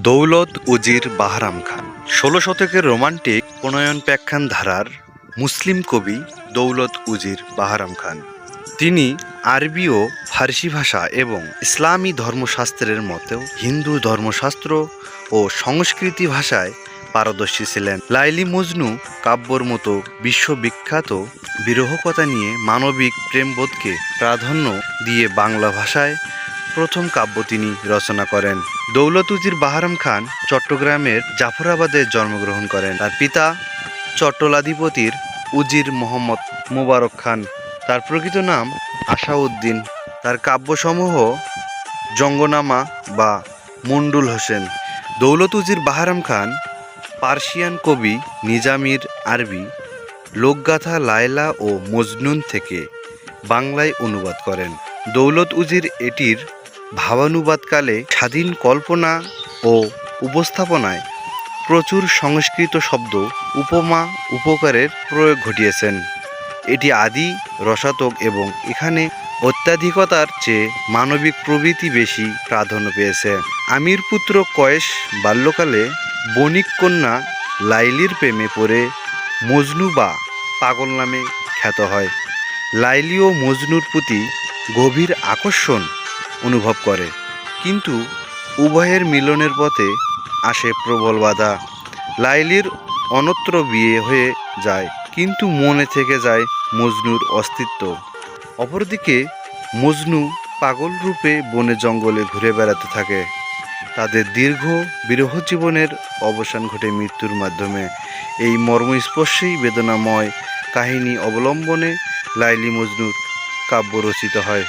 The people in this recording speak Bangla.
দৌলত উজির বাহরাম খান ১৬ শতকের রোমান্টিক প্রণয়নপ্যাখ্যান ধারার মুসলিম কবি দৌলত উজির বাহরাম খান। তিনি আরবি ও ফার্সি ভাষা এবং ইসলামী ধর্মশাস্ত্রের মতো হিন্দু ধর্মশাস্ত্র ও সংস্কৃতি ভাষায় পারদর্শী ছিলেন। লাইলি মজনু কাব্যর মতো বিশ্ববিখ্যাত বিরহকথা নিয়ে মানবিক প্রেমবোধকে প্রাধান্য দিয়ে বাংলা ভাষায় প্রথম কাব্য তিনি রচনা করেন। দৌলত উজির বাহরাম খান চট্টগ্রামের জাফরাবাদে জন্মগ্রহণ করেন। তার পিতা চট্টলাধিপতির উজির মোহাম্মদ মোবারক খান, তার প্রকৃত নাম আসাউদ্দিন। তার কাব্যসমূহ জঙ্গনামা বা মন্ডুল হোসেন। দৌলত উজির বাহরাম খান পার্সিয়ান কবি নিজামির আরবি লোকগাথা লায়লা ও মজনুন থেকে বাংলায় অনুবাদ করেন। দৌলত উজির এটির ভাবানুবাদকালে স্বাধীন কল্পনা ও উপস্থাপনায় প্রচুর সংস্কৃত শব্দ, উপমা, উপকারের প্রয়োগ ঘটিয়েছেন। এটি আদি রসাতক এবং এখানে অত্যাধিকতার চেয়ে মানবিক প্রবৃত্তি বেশি প্রাধান্য পেয়েছে। আমির পুত্র কয়েস বাল্যকালে বণিক কন্যা লাইলির প্রেমে পড়ে মজনু বা পাগল নামে খ্যাত হয়। লাইলি ও মজনুর প্রতি গভীর আকর্ষণ অনুভব করে, কিন্তু উভয়ের মিলনের পথে আসে প্রবল বাধা। লাইলির অন্যত্র বিয়ে হয়ে যায়, কিন্তু মনে থেকে যায় মজনুর অস্তিত্ব। অপরদিকে মজনু পাগল রূপে বনে জঙ্গলে ঘুরে বেড়াতে থাকে। তাদের দীর্ঘ বিরহ জীবনের অবসান ঘটে মৃত্যুর মাধ্যমে। এই মর্মস্পর্শী বেদনাময় কাহিনী অবলম্বনে লাইলি মজনুর কাব্য রচিত হয়।